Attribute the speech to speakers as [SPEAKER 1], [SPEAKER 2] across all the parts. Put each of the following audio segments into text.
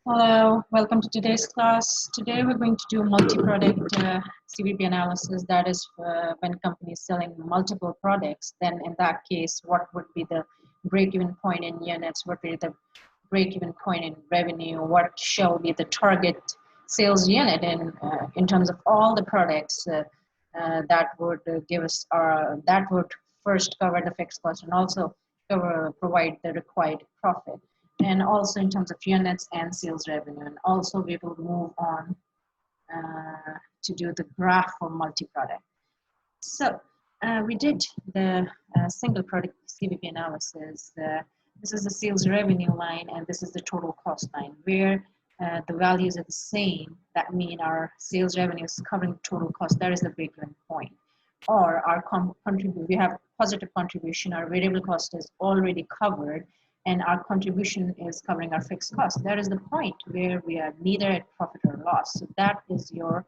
[SPEAKER 1] Hello, welcome to today's class. Today we're going to do multi-product CVP analysis. That is when companies selling multiple products, then in that case, what would be the break-even point in units? What would be the break-even point in revenue? What shall be the target sales unit in terms of all the products that would give us that would first cover the fixed cost and also provide the required profit, and also in terms of units and sales revenue. And also we will move on to do the graph for multi-product. So we did the single product CVP analysis. This is the sales revenue line and this is the total cost line, where the values are the same. That means our sales revenue is covering total cost. That is the break-even point. Or our we have positive contribution, our variable cost is already covered, and our contribution is covering our fixed cost. That is the point where we are neither at profit or loss. So that is your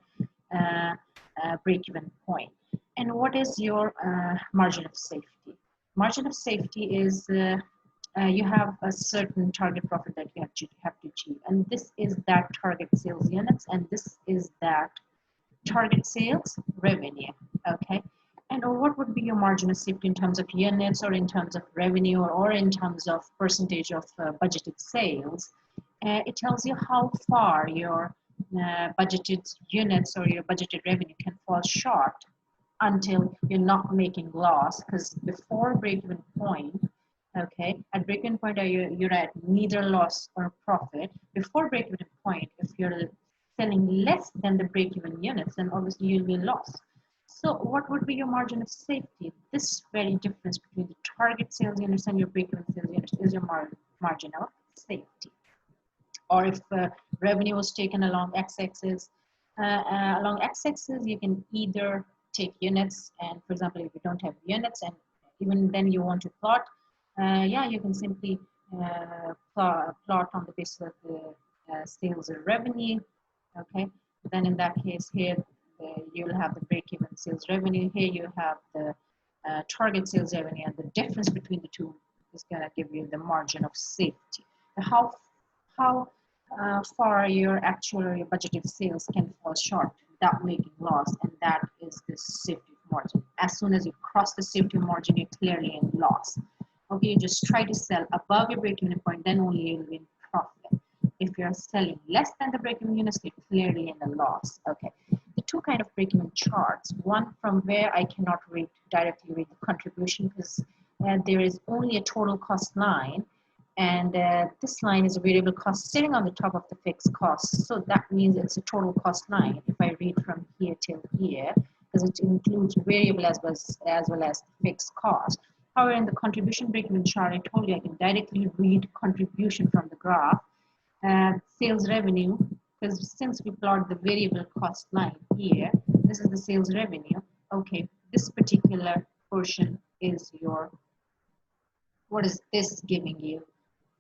[SPEAKER 1] break-even point. And what is your margin of safety? Margin of safety is you have a certain target profit that you have to achieve. And this is that target sales units, and this is that target sales revenue, okay? And what would be your margin of safety in terms of units or in terms of revenue or in terms of percentage of budgeted sales? It tells you how far your budgeted units or your budgeted revenue can fall short until you're not making loss, because before break-even point, okay, at break-even point you're at neither loss or profit. Before break-even point, if you're selling less than the break-even units, then obviously you'll be lost. So what would be your margin of safety? This very difference between the target sales units and your break-even sales units is your margin of safety. Or if revenue was taken along x-axis, you can either take units, and for example, if you don't have units and even then you want to plot, you can simply plot on the basis of the sales or revenue, okay? Then in that case here, you'll have the break-even sales revenue. Here you have the target sales revenue, and the difference between the two is going to give you the margin of safety. How far your actual or your budgeted sales can fall short without making loss, and that is the safety margin. As soon as you cross the safety margin, you're clearly in loss. Okay, you just try to sell above your break-even point, then only you'll be in profit. If you're selling less than the break-even units, you're clearly in a loss. Okay, the two kind of break-even charts. One from where I cannot directly read the contribution because there is only a total cost line, and this line is a variable cost sitting on the top of the fixed cost. So that means it's a total cost line if I read from here till here, because it includes variable as well as fixed cost. However, in the contribution break-even chart, I told you I can directly read contribution from the graph. Sales revenue, because since we plot the variable cost line here, this is the sales revenue. Okay, this particular portion is your, what is this giving you?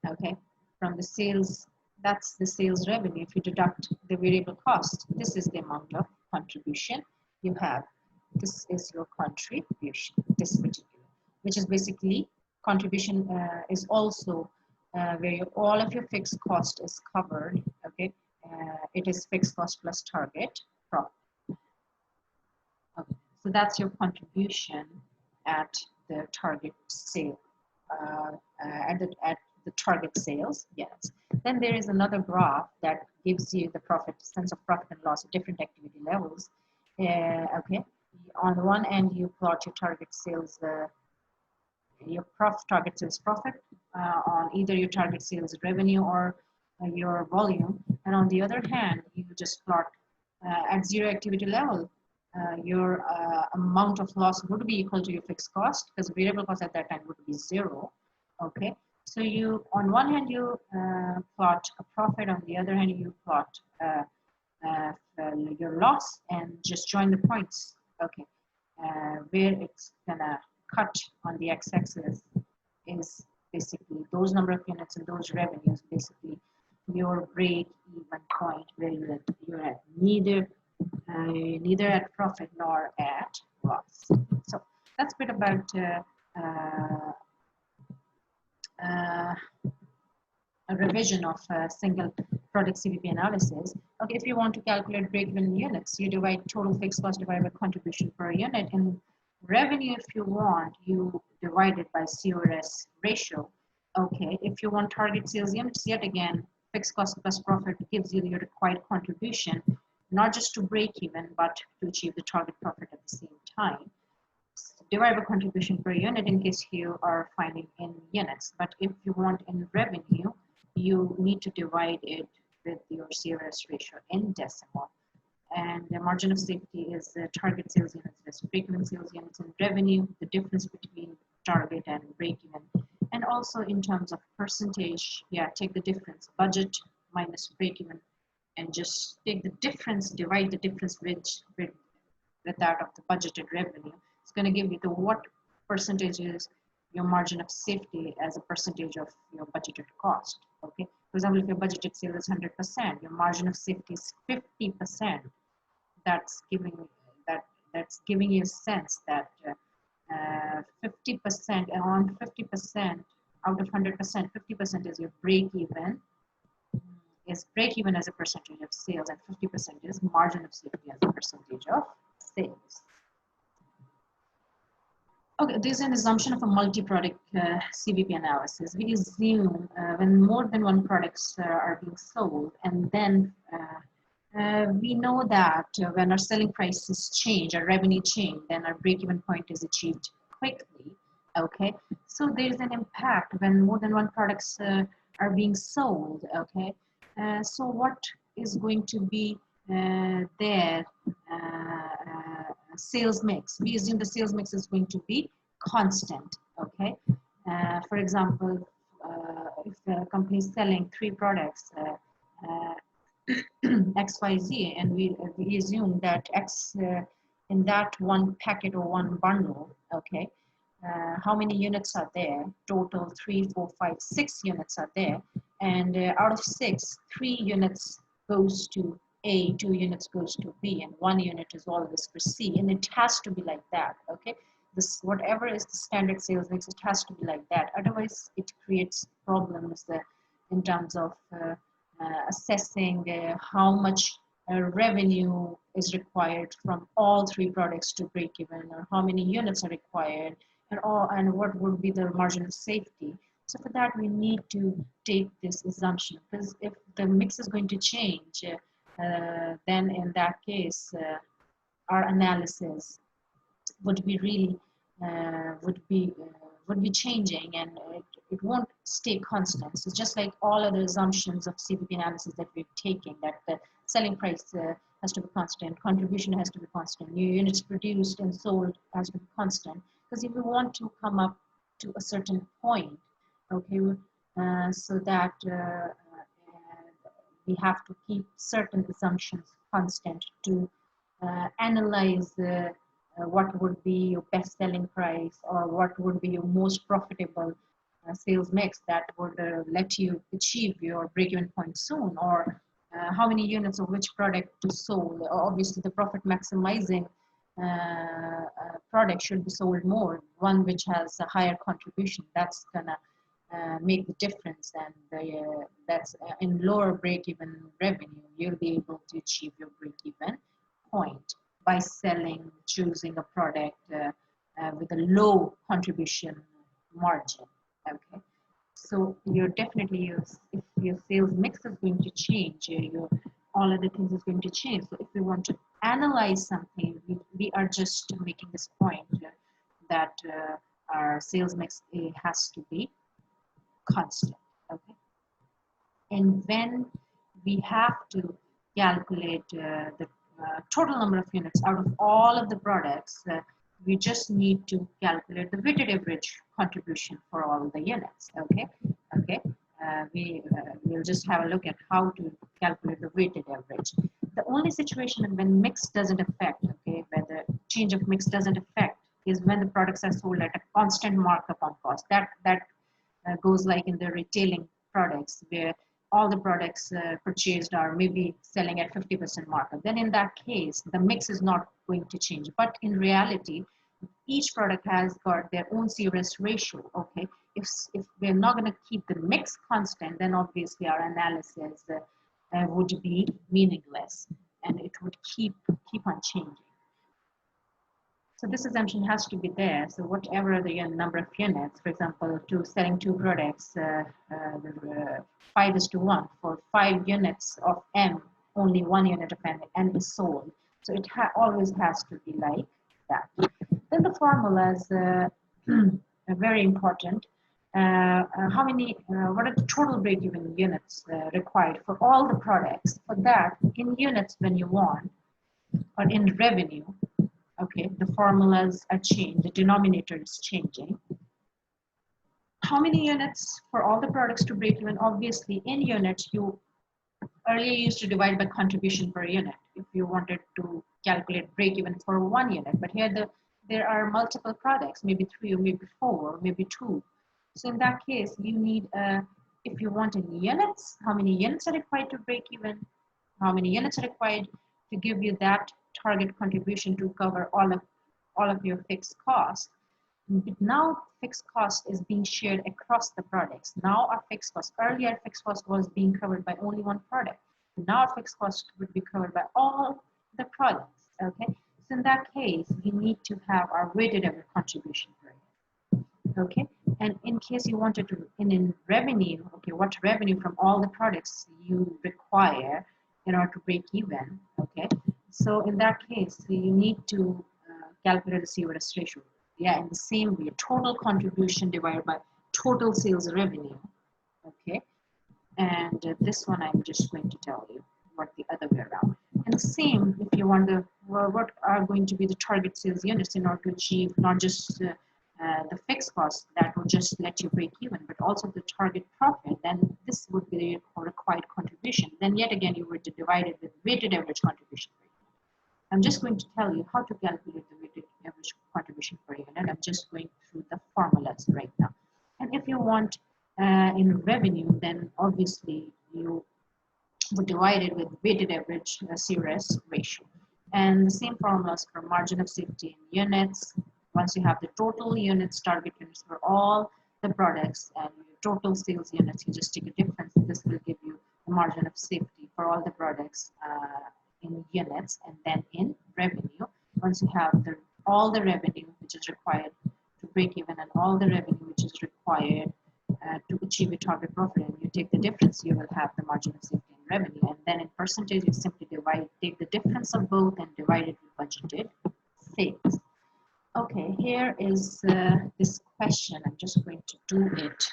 [SPEAKER 1] Okay, from the sales, that's the sales revenue. If you deduct the variable cost, this is the amount of contribution you have. This is your contribution, this particular, which is basically contribution is also where all of your fixed cost is covered. Okay, it is fixed cost plus target profit. Okay, so that's your contribution at the target sale, at the target sales. Yes. Then there is another graph that gives you the sense of profit and loss at different activity levels. Okay, on one end you plot your target sales, your target sales profit on either your target sales revenue or your volume, and on the other hand you just plot at zero activity level your amount of loss would be equal to your fixed cost, because variable cost at that time would be zero. Okay, so you on one hand you plot a profit, on the other hand you plot your loss, and just join the points. Okay, where it's gonna cut on the x-axis is basically those number of units and those revenues, basically your break-even point where you're at neither at profit nor at loss. So that's a bit about a revision of a single product CVP analysis. Okay, if you want to calculate break-even units, you divide total fixed cost divided by contribution per unit. In revenue, if you want, you divide it by CORS ratio. Okay, if you want target sales units, yet again, fixed cost plus profit gives you your required contribution, not just to break even, but to achieve the target profit at the same time. Divide by contribution per unit in case you are finding in units. But if you want in revenue, you need to divide it with your CORS ratio in decimal. And the margin of safety is the target sales units less break-even sales units in revenue, the difference between target and break-even. And also in terms of percentage, yeah, take the difference, budget minus break-even, and just take the difference, divide the difference with that of the budgeted revenue. It's going to give you the what percentage is your margin of safety as a percentage of your budgeted cost. Okay, for example, if your budgeted sale is 100%, your margin of safety is 50%. That's giving you a sense that 50%, around 50% out of 100%, 50% is your break even. Is break even as a percentage of sales, and 50% is margin of safety as a percentage of sales. Okay, this is an assumption of a multi-product CVP analysis. We assume when more than one products are being sold, and then we know that when our selling prices change, our revenue change, then our break-even point is achieved quickly. Okay, so there's an impact when more than one products are being sold. Okay, so what is going to be their sales mix? We assume the sales mix is going to be constant. Okay, for example, if the company is selling 3 products, XYZ, and we assume that X in that one packet or one bundle. Okay, how many units are there? Total 3, 4, 5, 6 units are there, and out of 6, 3 units goes to A, 2 units goes to B, and 1 unit is always for C, and it has to be like that. Okay, this whatever is the standard sales mix, it has to be like that. Otherwise, it creates problems in terms of assessing how much revenue is required from all 3 products to break even, or how many units are required, and what would be the margin of safety. So for that, we need to take this assumption, because if the mix is going to change, then in that case, our analysis would be really would be changing, and it won't stay constant. So just like all other assumptions of CVP analysis that we're taking, that the selling price has to be constant, contribution has to be constant, new units produced and sold has to be constant. Because if we want to come up to a certain point, okay, so that we have to keep certain assumptions constant to analyze what would be your best selling price, or what would be your most profitable sales mix that would let you achieve your break-even point soon, or how many units of which product to sold. Obviously, the profit maximizing product should be sold more, one which has a higher contribution. That's gonna make the difference, and that's in lower break-even revenue, you'll be able to achieve your break-even point by choosing a product with a low contribution margin. Okay, so you're definitely, if your sales mix is going to change, all other things is going to change. So if we want to analyze something, we are just making this point that our sales mix has to be constant. Okay, and when we have to calculate the total number of units out of all of the products, we just need to calculate the weighted average contribution for all the units. Okay, we'll just have a look at how to calculate the weighted average. The only situation when mix doesn't affect, okay, where the change of mix doesn't affect, is when the products are sold at a constant markup on cost. That goes like in the retailing products, where all the products purchased are maybe selling at 50% markup. Then in that case, the mix is not going to change. But in reality, each product has got their own CORS ratio. Okay, if we're not going to keep the mix constant, then obviously our analysis would be meaningless, and it would keep on changing. So this assumption has to be there. So whatever the number of units, for example, selling two products, 5:1. For 5 units of M, only 1 unit of N is sold. So it always has to be like that. Then the formulas are very important. What are the total break-even units required for all the products? For that, in units when you want, or in revenue, okay, the formulas are changed, the denominator is changing. How many units for all the products to break even? Obviously, in units, you earlier used to divide by contribution per unit if you wanted to calculate break even for 1 unit. But here there are multiple products, maybe 3 or maybe 4 or maybe 2. So in that case, you need, if you want in units, how many units are required to break even? How many units are required to give you that target contribution to cover all of your fixed costs? But now fixed cost is being shared across the products. Now our fixed cost, earlier fixed cost was being covered by only one product. Now our fixed cost would be covered by all the products, okay? So in that case, we need to have our weighted average contribution rate, okay? And in case you wanted to, in revenue, okay, what revenue from all the products you require in order to break even, okay? So in that case, you need to calculate the CVS ratio. Yeah, in the same way, total contribution divided by total sales revenue, okay? And this one I'm just going to tell you what the other way around. And the same, if you wonder, well, what are going to be the target sales units in order to achieve not just the fixed cost that will just let you break even, but also the target profit, then this would be the required contribution. Then yet again, you would divide it with weighted average contribution rate. I'm just going to tell you how to calculate the weighted average contribution per unit. I'm just going through the formulas right now. And if you want in revenue, then obviously you would divide it with weighted average CVS ratio. And the same formulas for margin of safety in units. Once you have the total units, target units for all the products, and your total sales units, you just take a difference. This will give you the margin of safety for all the products in units. And then in revenue, once you have all the revenue which is required to break even and all the revenue which is required to achieve a target profit, and you take the difference, you will have the margin of safety in revenue. And then in percentage, you simply take the difference of both and divide it with budgeted sales. Okay, here is this question. I'm just going to do it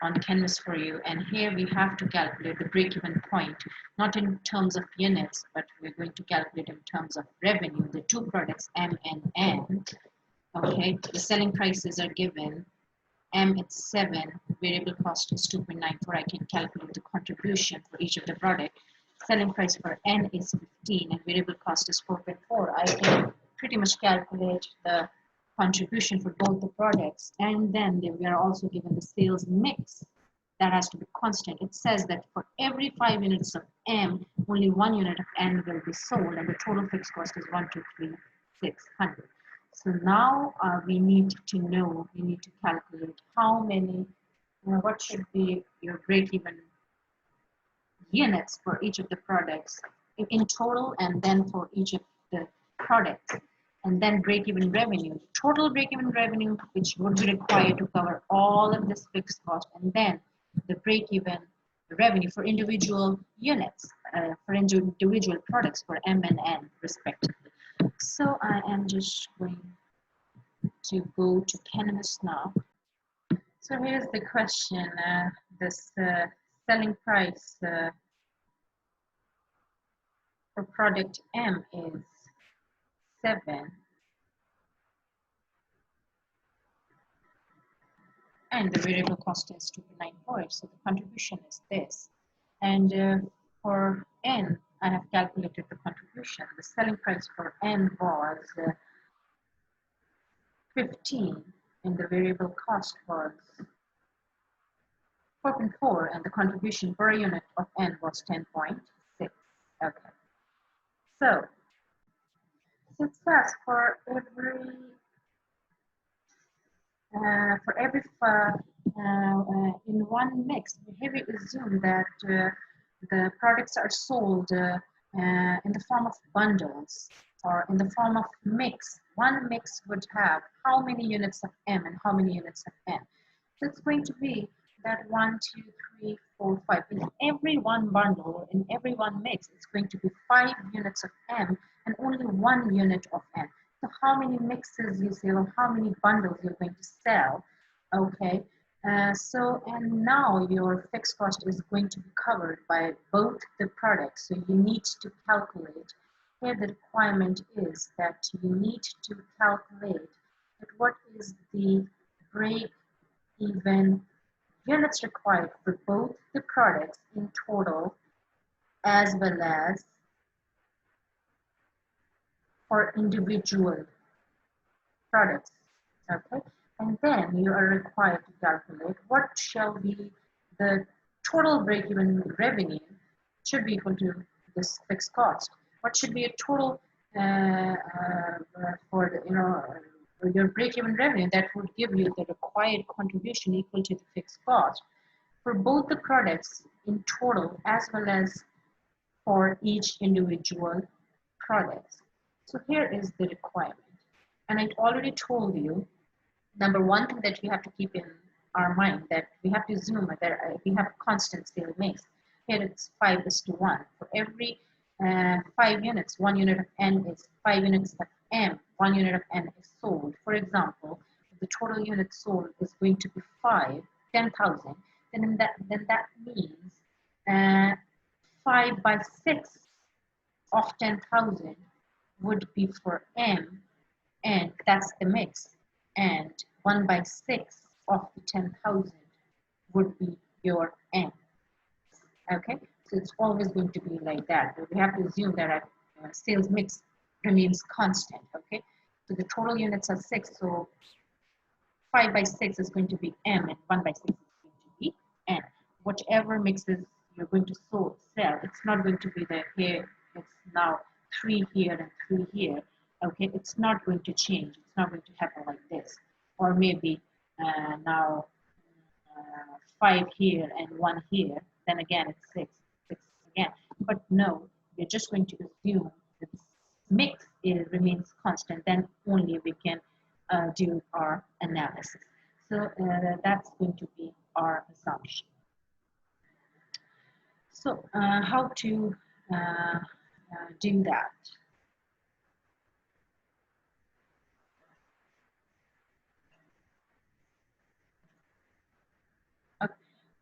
[SPEAKER 1] on Canvas for you. And here we have to calculate the break-even point, not in terms of units, but we're going to calculate in terms of revenue. The two products, M and N, okay, the selling prices are given. M it's 7, variable cost is 2.94. I can calculate the contribution for each of the product. Selling price for N is 15 and variable cost is 4.4. I can pretty much calculate the contribution for both the products, and then we are also given the sales mix that has to be constant. It says that for every 5 units of M, only 1 unit of N will be sold, and the total fixed cost is 1,236,600. So now we need to know, we need to calculate how many, what should be your break-even units for each of the products in total, and then for each of the products, and then break-even revenue, total break-even revenue, which would be required to cover all of this fixed cost, and then the break-even revenue for individual units, for individual products for M and N respectively. So I am just going to go to Canvas now. So here's the question. This selling price for product M is 7, and the variable cost is 2.94. So the contribution is this. And for N, I have calculated the contribution. The selling price for N was 15, and the variable cost was 4.4, and the contribution per unit of N was 10.6. Okay. So it says for every for every in one mix, here we assume that the products are sold in the form of bundles or in the form of mix. One mix would have how many units of M and how many units of N. So it's going to be that 1, 2, 3, 4, 5. In every one bundle, in every one mix, it's going to be 5 units of M and only 1 unit of N. So how many mixes you sell or how many bundles you're going to sell, okay? And now your fixed cost is going to be covered by both the products. So you need to calculate. Here the requirement is that you need to calculate that what is the break even units required for both the products in total as well as for individual products, okay? And then you are required to calculate what shall be the total break-even revenue should be equal to this fixed cost. What should be a total for your break-even revenue that would give you the required contribution equal to the fixed cost for both the products in total as well as for each individual product. So here is the requirement. And I already told you, number one thing that we have to keep in our mind that we have to assume that we have a constant sale mix. Here it's 5:1. For every 5 units, 1 unit of N is 5 units of M, 1 unit of N is sold. For example, if the total units sold is going to be 10,000, then that means 5/6 of 10,000 would be for M, and that's the mix, and 1/6 of the 10,000 would be your N. Okay, so it's always going to be like that. But we have to assume that our sales mix remains constant. Okay, so the total units are 6, so 5/6 is going to be M, and 1/6 is going to be N. Whichever mixes you're going to sell, it's not going to be the here. It's now 3 here and 3 here. Okay, it's not going to change. It's not going to happen like this, or maybe now 5 here and 1 here. Then again, it's 6, 6 again. But no, we're just going to assume that this mix remains constant. Then only we can do our analysis. So that's going to be our assumption. So how to do that?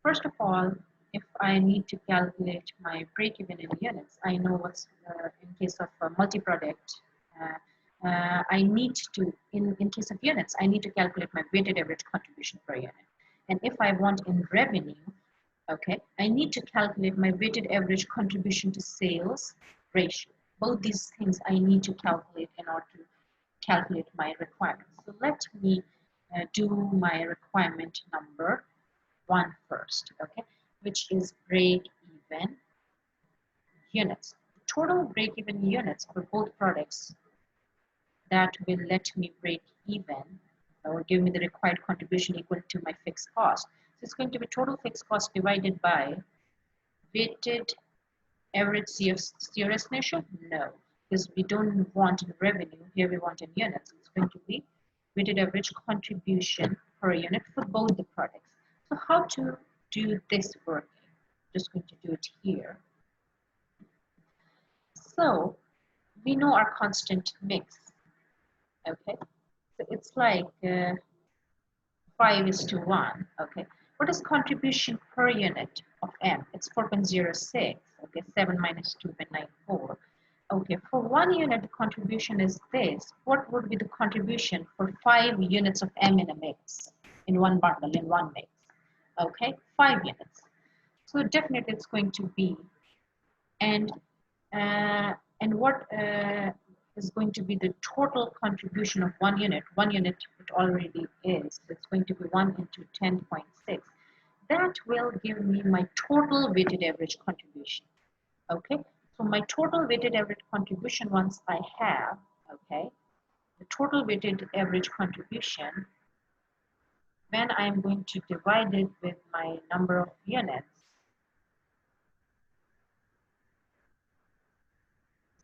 [SPEAKER 1] First of all, if I need to calculate my break-even in units, I know what's in case of multi-product. I need to, in case of units, I need to calculate my weighted average contribution per unit. And if I want in revenue, okay, I need to calculate my weighted average contribution to sales ratio. Both these things I need to calculate in order to calculate my requirements. So let me do my requirement number 1 first, okay, which is break-even units. Total break-even units for both products that will let me break even or give me the required contribution equal to my fixed cost. So it's going to be total fixed cost divided by weighted average CRS ratio? No, because we don't want in revenue, here we want in units. It's going to be weighted average contribution per unit for both the products. So how to do this working? Just going to do it here. So we know our constant mix, okay? So it's like 5:1, okay? What is contribution per unit of M? It's 4.06, okay? 7 minus 2.94. Okay, for 1 unit, the contribution is this. What would be the contribution for 5 units of M in a mix, in one bundle, in one mix? Okay, 5 units. So definitely it's going to be, and what is going to be the total contribution of 1 unit? 1 unit it already is. It's going to be 1 into 10.6. That will give me my total weighted average contribution. Okay, so my total weighted average contribution once I have, okay, the total weighted average contribution when I'm going to divide it with my number of units,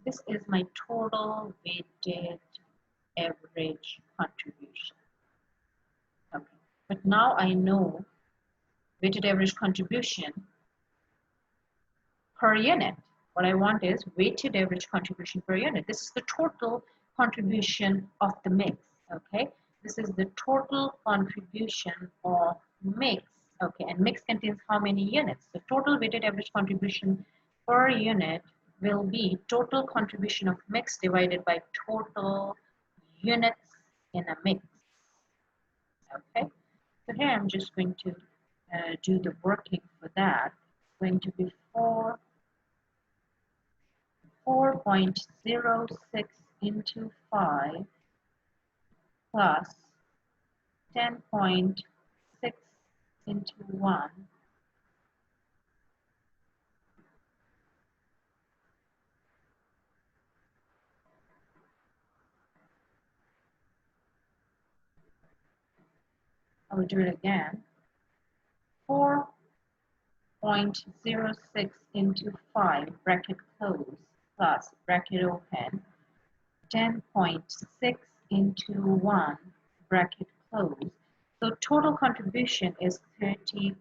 [SPEAKER 1] this is my total weighted average contribution. Okay. But now I know weighted average contribution per unit. What I want is weighted average contribution per unit. This is the total contribution of the mix. Okay. This is the total contribution of mix. Okay. And mix contains how many units? The total weighted average contribution per unit will be total contribution of mix divided by total units in a mix. Okay. So here I'm just going to do the working for that. It's going to be 4.06 into 5 plus 10.6 into 1 I will do it again. 4.06 into 5 bracket close plus bracket open 10.6 into 1 bracket close. So total contribution is 30.9.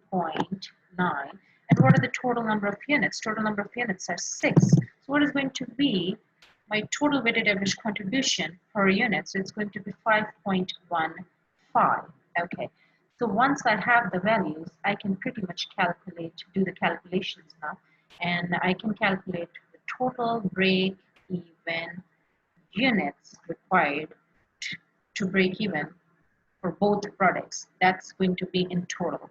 [SPEAKER 1] And what are the total number of units? Total number of units are 6. So what is going to be my total weighted average contribution per unit? So it's going to be 5.15. Okay. So once I have the values, I can pretty much do the calculations now. And I can calculate the total break-even units required to break even for both products. That's going to be in total.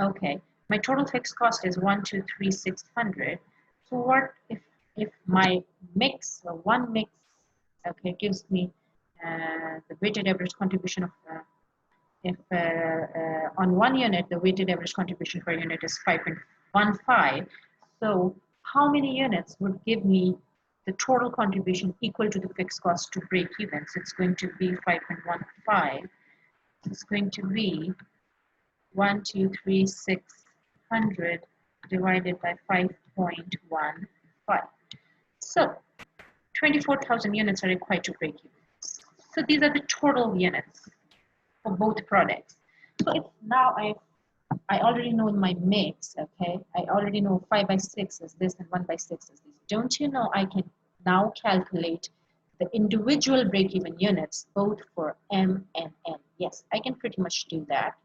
[SPEAKER 1] Okay, my total fixed cost is 123,600. So what if my mix, one mix, okay, gives me the weighted average contribution of if on one unit the weighted average contribution per unit is 5.15. So how many units would give me the total contribution equal to the fixed cost to break even? So it's going to be 5.15. It's going to be 123,600 divided by 5.15. So 24,000 units are required to break even. So these are the total units for both products. So it's now I already know my mix, okay? I already know 5 by 6 is this and 1 by 6 is this. Don't you know I can now calculate the individual break-even units both for M and N? Yes, I can pretty much do that.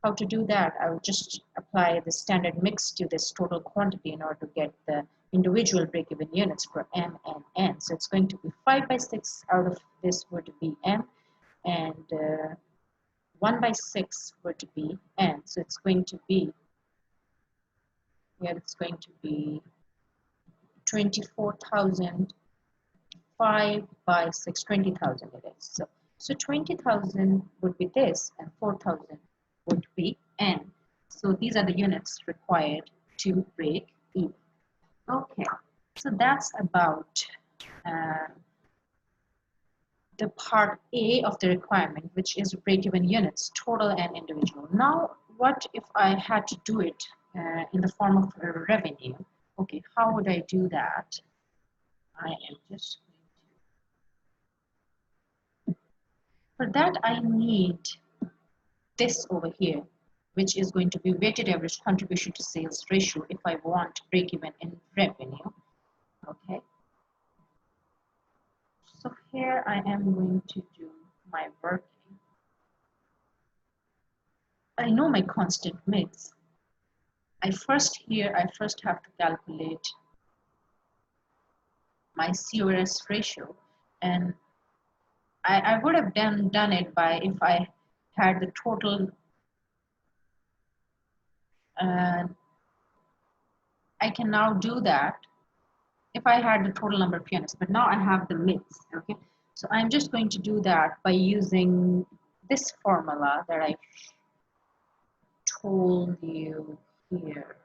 [SPEAKER 1] How to do that? I will just apply the standard mix to this total quantity in order to get the individual break-even units for M and N. So it's going to be 5 by 6 out of this would be M, and 1 by 6 would be N. So it's going to be, here it's going to be 24,000, 5 by 6, 20,000 it is. So 20,000 would be this, and 4,000 would be N. So these are the units required to break even. Okay, so that's about the part A of the requirement, which is break-even units, total and individual. Now, what if I had to do it in the form of revenue? Okay, how would I do that? I am just going to, for that I need this over here, which is going to be weighted average contribution to sales ratio if I want break-even in revenue. Okay. So here I am going to do my working. I know my constant mix. I first have to calculate my COS ratio, and I would have done it by if I had the total. I can now do that if I had the total number of units, but now I have the mix. Okay, so I'm just going to do that by using this formula that I told you here.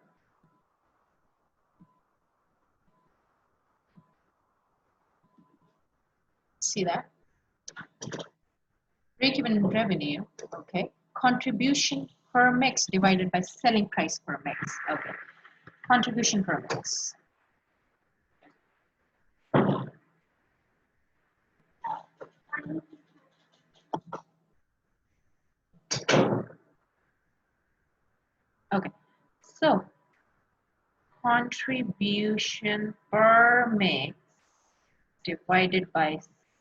[SPEAKER 1] See that? Break-even revenue, okay, contribution per mix divided by selling price per mix. Okay, contribution per mix. Okay, so contribution per mix divided by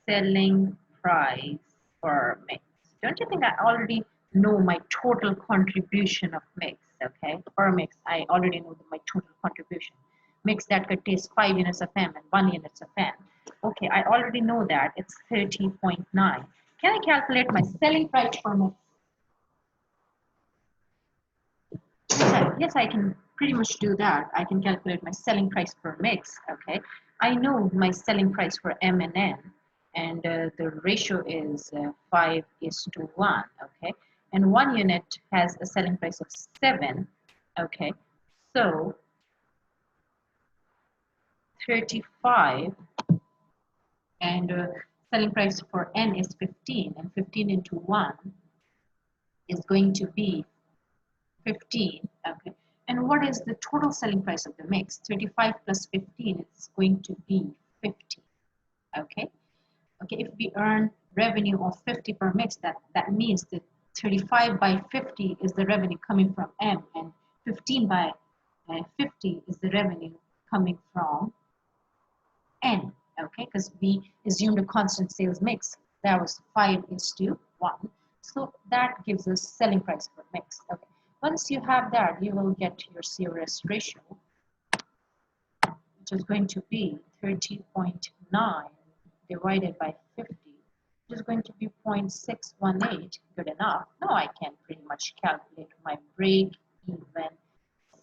[SPEAKER 1] selling price per mix. Don't you think I already know my total contribution of mix? Okay, per mix, I already know my total contribution. Mix that contains 5 units of M and 1 unit of N. Okay, I already know that it's 30.9. Can I calculate my selling price per mix? Yes, I can pretty much do that. I can calculate my selling price per mix. Okay, I know my selling price for M and N, and the ratio is 5:1. Okay, and 1 unit has a selling price of 7. Okay, so 35, and selling price for N is 15, and 15 into 1 is going to be 15. Okay, and what is the total selling price of the mix? 35 plus 15 is going to be 50. Okay, if we earn revenue of 50 per mix, that means that 35 by 50 is the revenue coming from M, and 15 by 50 is the revenue coming from N. Okay, because we assumed a constant sales mix. That was 5:1. So that gives us selling price per mix. Okay, once you have that, you will get your COS ratio, which is going to be 30.9 divided by 50, which is going to be 0.618. Good enough. Now I can pretty much calculate my break-even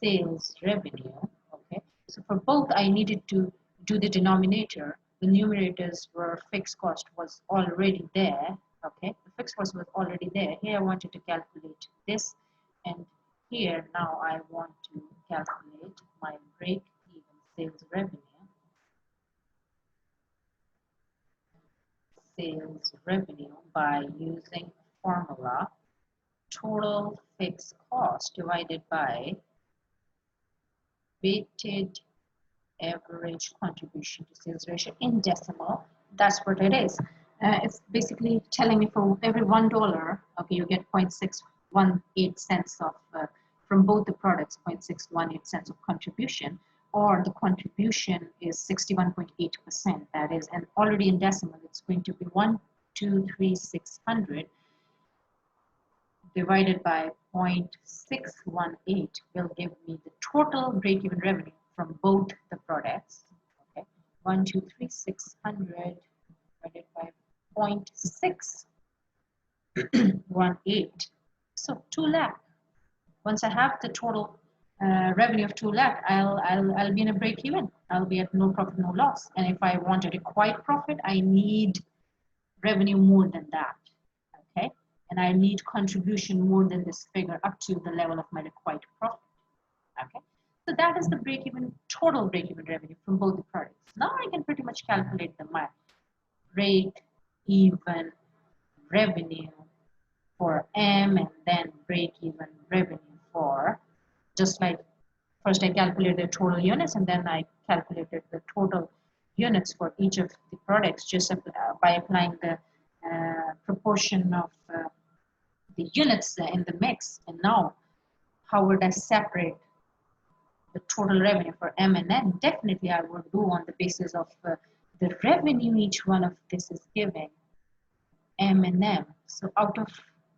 [SPEAKER 1] sales revenue. Okay, so for both, I needed to do the denominator. The numerators were fixed cost was already there. Okay, the fixed cost was already there. Here I wanted to calculate this, and here now I want to calculate my break-even sales revenue. Sales revenue by using formula total fixed cost divided by weighted average contribution to sales ratio in decimal. That's what it is. It's basically telling me for every $1, okay, you get 0.618 cents of from both the products, 0.618 cents of contribution, or the contribution is 61.8%. That is, and already in decimal, it's going to be 1,236,000 divided by 0.618 will give me the total break-even revenue from both the products. Okay, 1,236,000 divided by 0.618, so 2 lakh. Once I have the total revenue of 2 lakh, I'll be in a break-even. I'll be at no profit, no loss. And if I want a required profit, I need revenue more than that. Okay, and I need contribution more than this figure up to the level of my required profit. Okay, so that is the break-even, total break-even revenue from both the products. Now I can pretty much calculate my break-even revenue for M, and then break-even revenue for, just like first I calculated the total units, and then I calculated the total units for each of the products just by applying the proportion of the units in the mix. And now, how would I separate the total revenue for M and N? Definitely I would do on the basis of the revenue each one of this is giving, M and M. So out of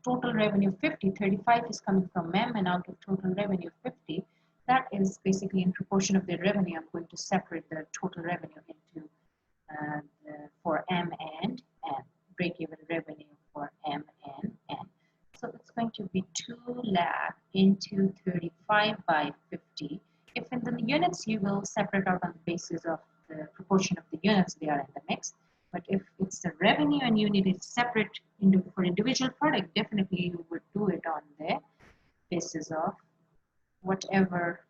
[SPEAKER 1] total revenue 50, 35 is coming from M, and out of total revenue 50, that is basically in proportion of the revenue. I'm going to separate the total revenue into for M and N, break-even revenue for M and N. So it's going to be 2 lakh into 35 by 50. If in the units, you will separate out on the basis of the proportion of the units they are in the mix. But if it's the revenue and you need it separate for individual product, definitely you would do it on the basis of whatever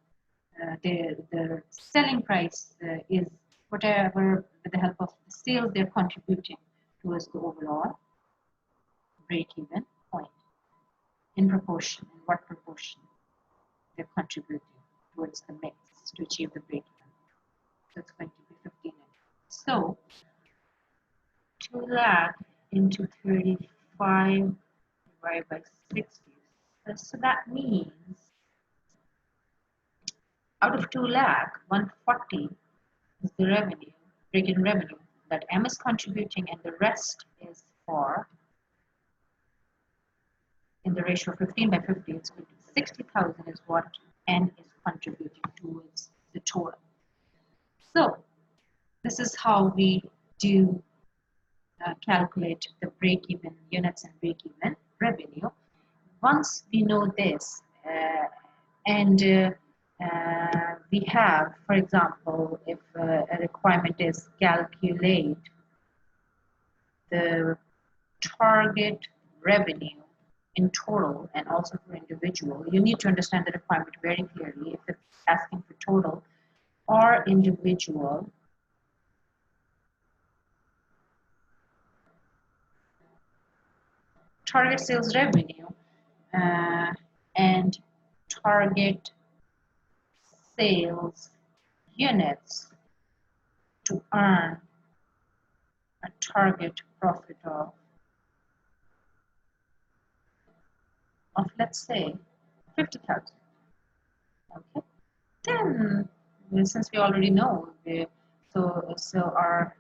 [SPEAKER 1] the selling price is, whatever with the help of the sales they're contributing towards the overall break-even point. in proportion, in what proportion they're contributing towards the mix to achieve the break even. So it's going to be 15. So 2 lakh into 35 divided by 60. So that means out of 2 lakh, 140 is the revenue, break-even revenue that M is contributing, and the rest is for, in the ratio of 15 by 50, it's going to be 60,000 is what N is contributing towards the total. So this is how we do calculate the break-even units and break-even revenue. Once we know this, and we have, for example, if a requirement is calculate the target revenue in total and also for individual, you need to understand the requirement very clearly. If it's asking for total or individual, target sales revenue and target sales units to earn a target profit of let's say 50,000. Okay, then since we already know, so our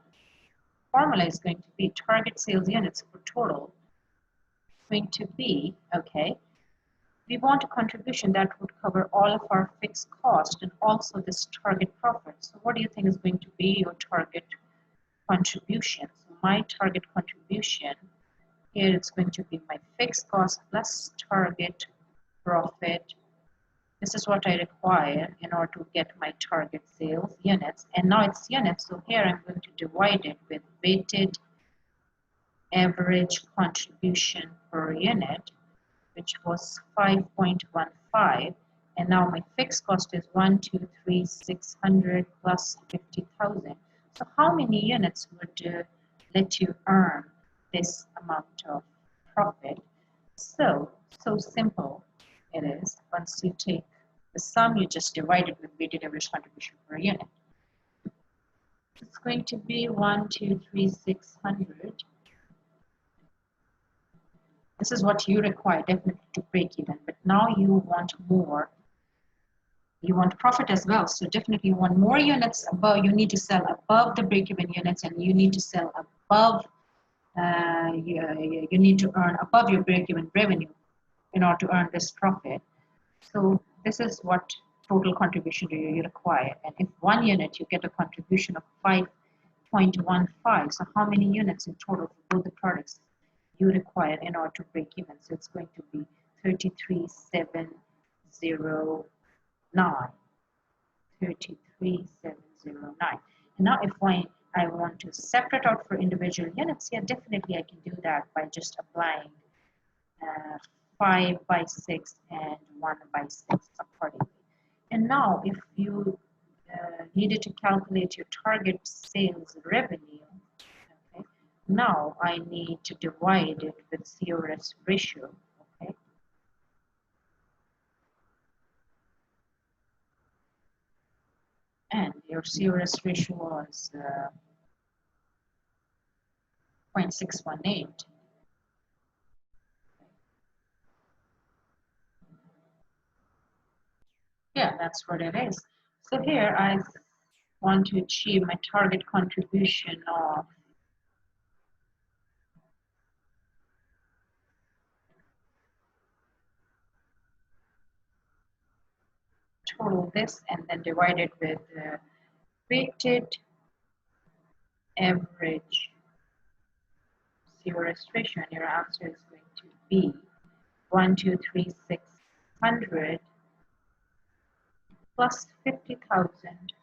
[SPEAKER 1] formula is going to be target sales units for total going to be, okay, we want a contribution that would cover all of our fixed cost and also this target profit. So what do you think is going to be your target contribution? So my target contribution here, it's going to be my fixed cost plus target profit. This is what I require in order to get my target sales units. And now it's units, so here I'm going to divide it with weighted average contribution per unit, which was 5.15. And now my fixed cost is 123,600 plus 50,000. So how many units would let you earn this amount of profit? So simple it is. Once you take the sum, you just divide it with weighted average contribution per unit. It's going to be 123,600. This is what you require definitely to break even, but now you want more. You want profit as well, so definitely you want more units above. You need to sell above the break-even units, and you need to sell above. You need to earn above your break-even revenue in order to earn this profit. So this is what total contribution do you require. And if 1 unit, you get a contribution of 5.15. So how many units in total for both the products you require in order to break even? So it's going to be 33,709. 33,709. And now if I want to separate out for individual units, yeah, definitely I can do that by just applying 5 by 6 and 1 by 6 accordingly. And now if you needed to calculate your target sales revenue, okay, now I need to divide it with CORS ratio, okay. And your CORS ratio was 0.618. Yeah, that's what it is. So here I want to achieve my target contribution of total this and then divide it with weighted average CORS ratio, and your answer is going to be 123,600 plus 50,000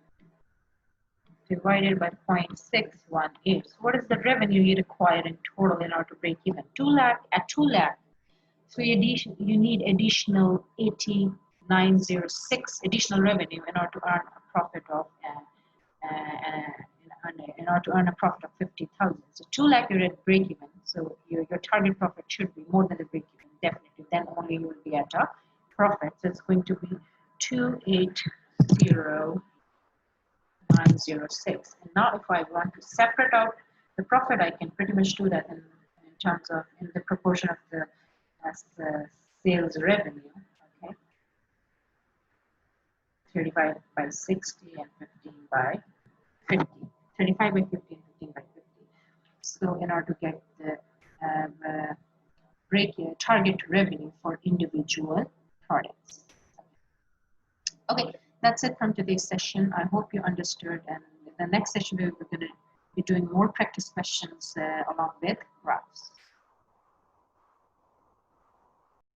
[SPEAKER 1] divided by 0.618. So what is the revenue you require in total in order to break even? 2 lakh at 2 lakh. So you need additional 8,906 additional revenue in order to earn a profit of in order to earn a profit of 50,000. So 2 lakh you're at break even. So your target profit should be more than the break even, definitely. Then only you will be at a profit. So it's going to be 280,906. And now if I want to separate out the profit, I can pretty much do that in terms of in the proportion of the sales revenue. Okay, 35 by 60 and 15 by 50. 35 by 50 and 15 by 50. So in order to get the target revenue for individual products. Okay, that's it from today's session. I hope you understood, and in the next session we're going to be doing more practice questions along with.